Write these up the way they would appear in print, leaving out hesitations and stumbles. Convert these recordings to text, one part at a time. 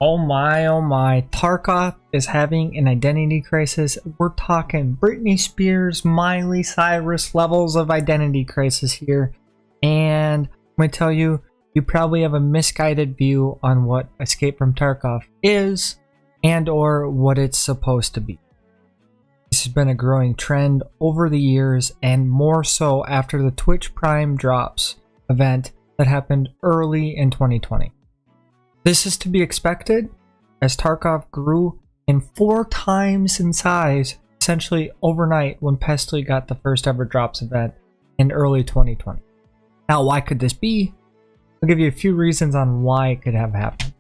Oh my, Tarkov is having an identity crisis. We're talking Britney Spears, Miley Cyrus levels of identity crisis here. And I'm going to tell you, you probably have a misguided view on what Escape from Tarkov is and or what it's supposed to be. This has been a growing trend over the years, and more so after the Twitch Prime Drops event that happened early in 2020. This is to be expected as Tarkov grew in 4 times in size, essentially overnight when Pestily got the first ever Drops event in early 2020. Now, why could this be? I'll give you a few reasons on why it could have happened.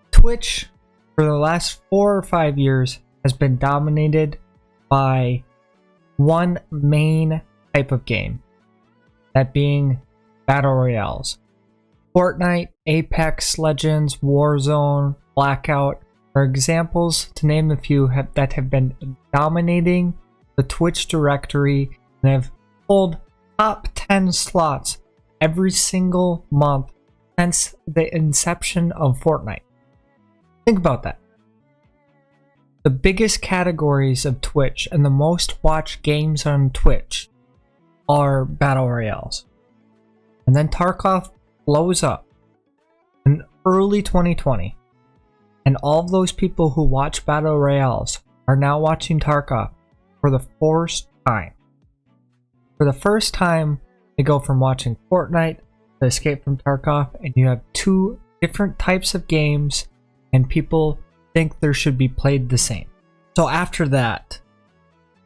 Twitch, for the last 4 or 5 years, has been dominated by one main type of game, that being Battle Royales. Fortnite, Apex Legends, Warzone, Blackout are examples, to name a few, that have been dominating the Twitch directory and have pulled top 10 slots every single month since the inception of Fortnite. Think about that. The biggest categories of Twitch and the most watched games on Twitch are Battle Royales. And then Tarkov blows up in early 2020. And all of those people who watch Battle Royales are now watching Tarkov for the first time. For the first time, they go from watching Fortnite to Escape from Tarkov, and you have 2 different types of games, and people think they should be played the same. So after that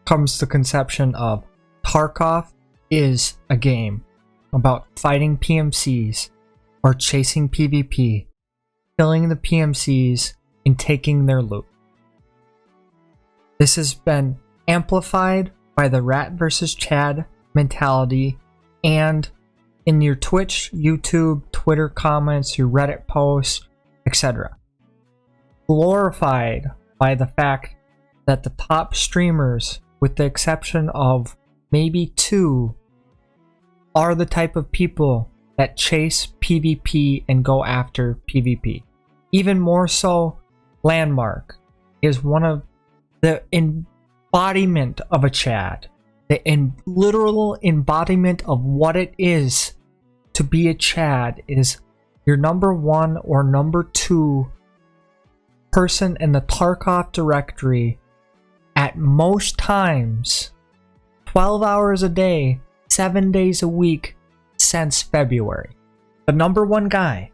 comes the conception of Tarkov is a game about fighting PMCs or chasing PvP, killing the PMCs, and taking their loot. This has been amplified by the rat versus Chad mentality, and in your Twitch, YouTube, Twitter comments, your Reddit posts, etc. Glorified by the fact that the top streamers, with the exception of maybe 2, are the type of people that chase PvP and go after PvP. Even more so, Landmark is one of the embodiment of a Chad. The literal embodiment of what it is to be a Chad is your number 1 or number 2 person in the Tarkov directory at most times, 12 hours a day, 7 days a week since February. The number 1 guy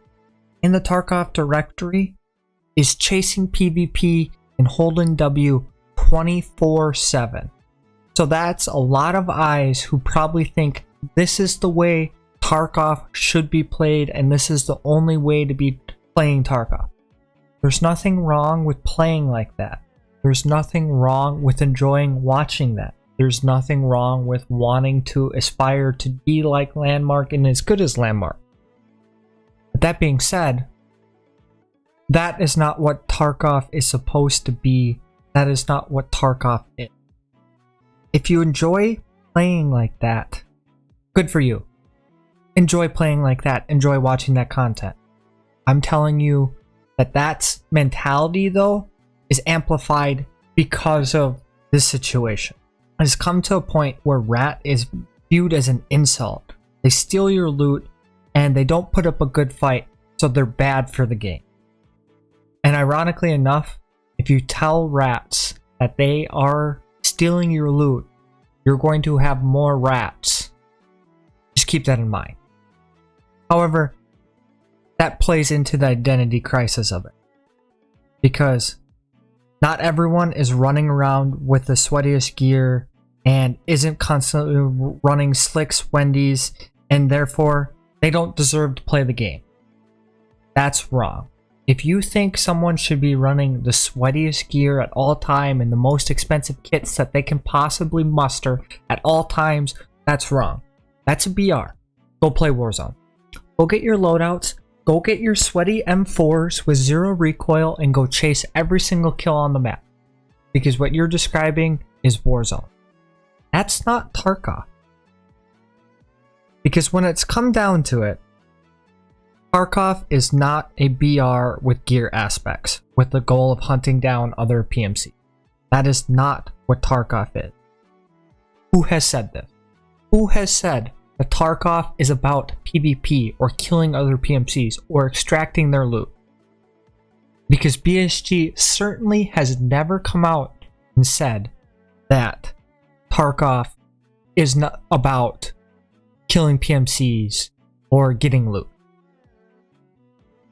in the Tarkov directory is chasing PvP and holding W 24/7. So that's a lot of eyes who probably think this is the way Tarkov should be played, and this is the only way to be playing Tarkov. There's nothing wrong with playing like that. There's nothing wrong with enjoying watching that. There's nothing wrong with wanting to aspire to be like Landmark and as good as Landmark. But that being said, that is not what Tarkov is supposed to be. That is not what Tarkov is. If you enjoy playing like that, good for you. Enjoy playing like that. Enjoy watching that content. I'm telling you that mentality, though, is amplified because of this situation. It has come to a point where Rat is viewed as an insult. They steal your loot, and they don't put up a good fight, so they're bad for the game. And ironically enough, if you tell rats that they are stealing your loot, you're going to have more rats. Just keep that in mind. However, that plays into the identity crisis of it. Because not everyone is running around with the sweatiest gear and isn't constantly running slicks, Wendy's, and therefore they don't deserve to play the game. That's wrong. If you think someone should be running the sweatiest gear at all time and the most expensive kits that they can possibly muster at all times, that's wrong. That's a BR. Go play Warzone. Go get your loadouts. Go get your sweaty M4s with 0 recoil and go chase every single kill on the map. Because what you're describing is Warzone. That's not Tarkov. Because when it's come down to it, Tarkov is not a BR with gear aspects, with the goal of hunting down other PMC. That is not what Tarkov is. Who has said this? Who has said that Tarkov is about PvP or killing other PMCs or extracting their loot? Because BSG certainly has never come out and said that Tarkov is not about killing PMCs or getting loot.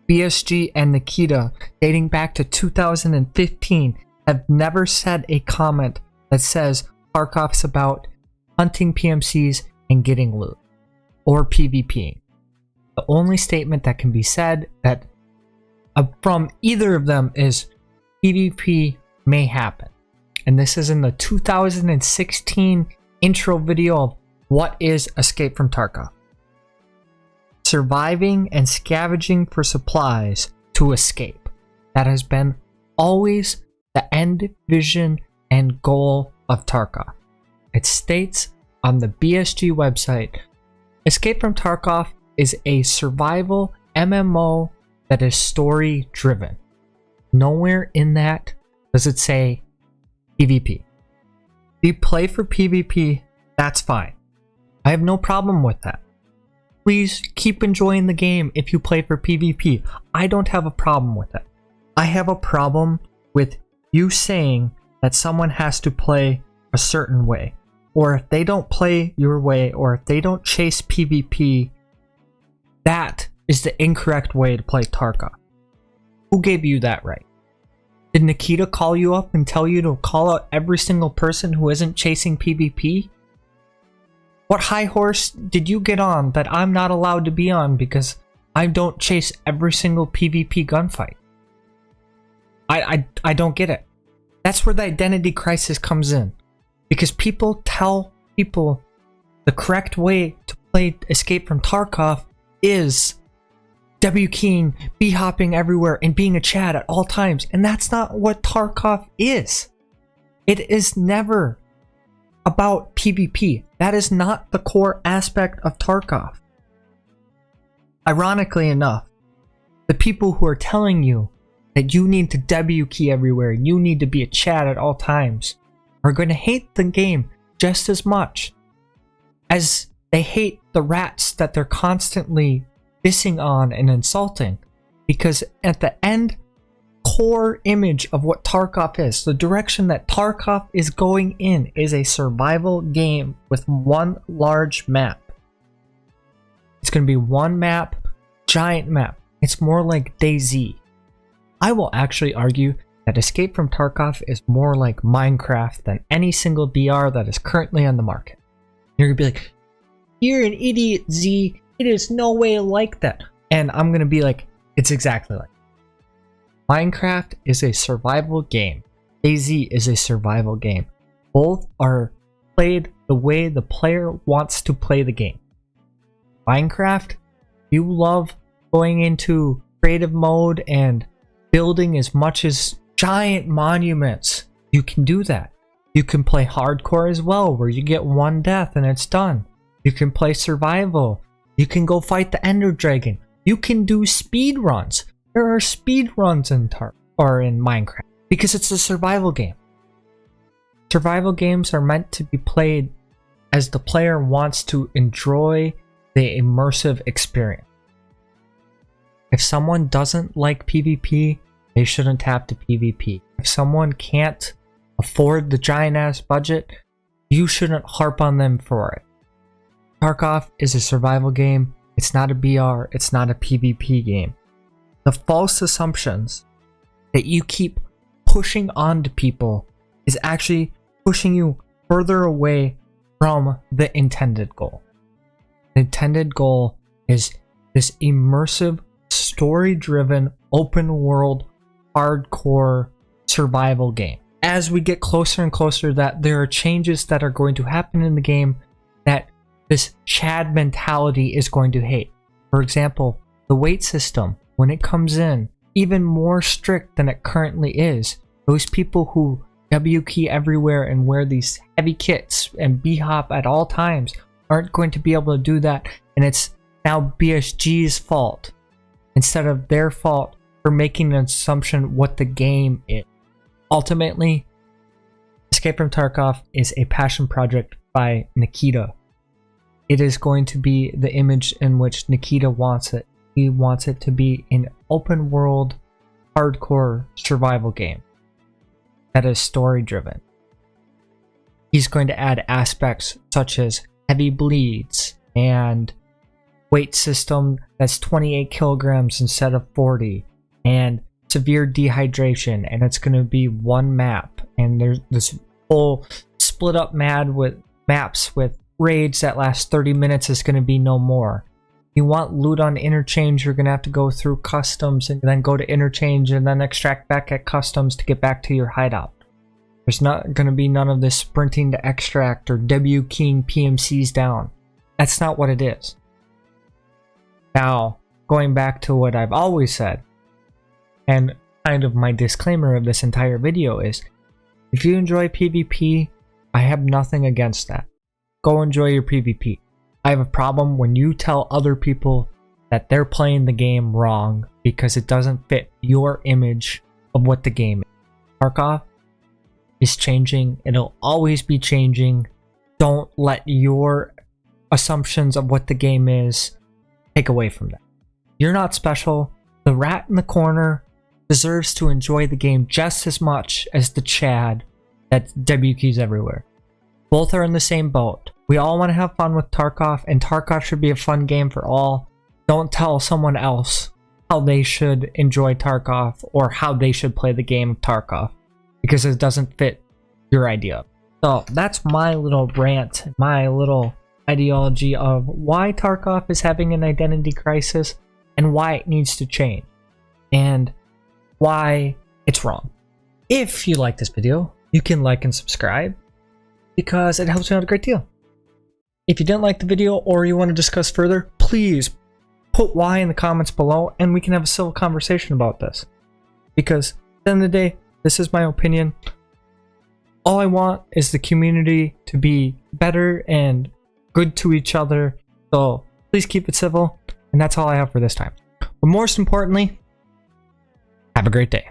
BSG and Nikita, dating back to 2015, have never said a comment that says Tarkov's about hunting PMCs and getting loot, or PvPing. The only statement that can be said that from either of them is PvP may happen. And this is in the 2016 intro video of what is Escape from Tarkov. Surviving and scavenging for supplies to escape. That has been always the end vision and goal of Tarkov. It states on the BSG website, Escape from Tarkov is a survival MMO that is story driven. Nowhere in that does it say PvP. If you play for PvP, that's fine. I have no problem with that. Please keep enjoying the game if you play for PvP. I don't have a problem with it. I have a problem with you saying that someone has to play a certain way. Or if they don't play your way, or if they don't chase PvP, that is the incorrect way to play Tarkov. Who gave you that right? Did Nikita call you up and tell you to call out every single person who isn't chasing PvP? What high horse did you get on that I'm not allowed to be on because I don't chase every single PvP gunfight? I don't get it. That's where the identity crisis comes in. Because people tell people the correct way to play Escape from Tarkov is W keying, B hopping everywhere, and being a Chad at all times. And that's not what Tarkov is. It is never about PvP. That is not the core aspect of Tarkov. Ironically enough, the people who are telling you that you need to W key everywhere, you need to be a Chad at all times, are going to hate the game just as much as they hate the rats that they're constantly dissing on and insulting. Because at the end core image of what Tarkov is, the direction that Tarkov is going in, is a survival game with one large map. It's going to be one map, giant map. It's more like DayZ. I will actually argue that Escape from Tarkov is more like Minecraft than any single BR that is currently on the market. You're going to be like, you're an idiot, Z. It is no way like that. And I'm going to be like, it's exactly like that. Minecraft is a survival game. DayZ is a survival game. Both are played the way the player wants to play the game. Minecraft, you love going into creative mode and building as much as giant monuments. You can do that. You can play hardcore as well, where you get one death and it's done. You can play survival. You can go fight the Ender Dragon. You can do speed runs. There are speed runs in Minecraft because it's a survival game. Survival games are meant to be played as the player wants to enjoy the immersive experience. If someone doesn't like PvP, they shouldn't have to PvP. If someone can't afford the giant ass budget, you shouldn't harp on them for it. Tarkov is a survival game. It's not a BR. It's not a PvP game. The false assumptions that you keep pushing onto people is actually pushing you further away from the intended goal. The intended goal is this immersive, story-driven, open-world, hardcore survival game. As we get closer and closer to that, there are changes that are going to happen in the game that this Chad mentality is going to hate. For example, the weight system, when it comes in, even more strict than it currently is. Those people who W key everywhere and wear these heavy kits and B-hop at all times aren't going to be able to do that, and it's now BSG's fault instead of their fault for making an assumption what the game is. Ultimately, Escape from Tarkov is a passion project by Nikita. It is going to be the image in which Nikita wants it. He wants it to be an open world, hardcore survival game that is story driven. He's going to add aspects such as heavy bleeds and weight system that's 28 kilograms instead of 40, and severe dehydration, and it's going to be one map, and there's this whole split up maps with raids that last 30 minutes is going to be no more. You want loot on interchange, you're going to have to go through customs and then go to interchange and then extract back at customs to get back to your hideout. There's not going to be none of this sprinting to extract or W keying PMCs down. That's not what it is. Now, going back to what I've always said, and kind of my disclaimer of this entire video is, if you enjoy PvP, I have nothing against that. Go enjoy your PvP. I have a problem when you tell other people that they're playing the game wrong because it doesn't fit your image of what the game is. Tarkov is changing. It'll always be changing. Don't let your assumptions of what the game is take away from that. You're not special. The rat in the corner deserves to enjoy the game just as much as the Chad that W keys everywhere. Both are in the same boat. We all want to have fun with Tarkov, and Tarkov should be a fun game for all. Don't tell someone else how they should enjoy Tarkov or how they should play the game of Tarkov, because it doesn't fit your idea. So that's my little rant, my little ideology of why Tarkov is having an identity crisis and why it needs to change and why it's wrong. If you like this video, you can like and subscribe because it helps me out a great deal. If you didn't like the video or you want to discuss further, please put why in the comments below and we can have a civil conversation about this. Because at the end of the day, this is my opinion. All I want is the community to be better and good to each other. So please keep it civil. And that's all I have for this time. But most importantly, have a great day.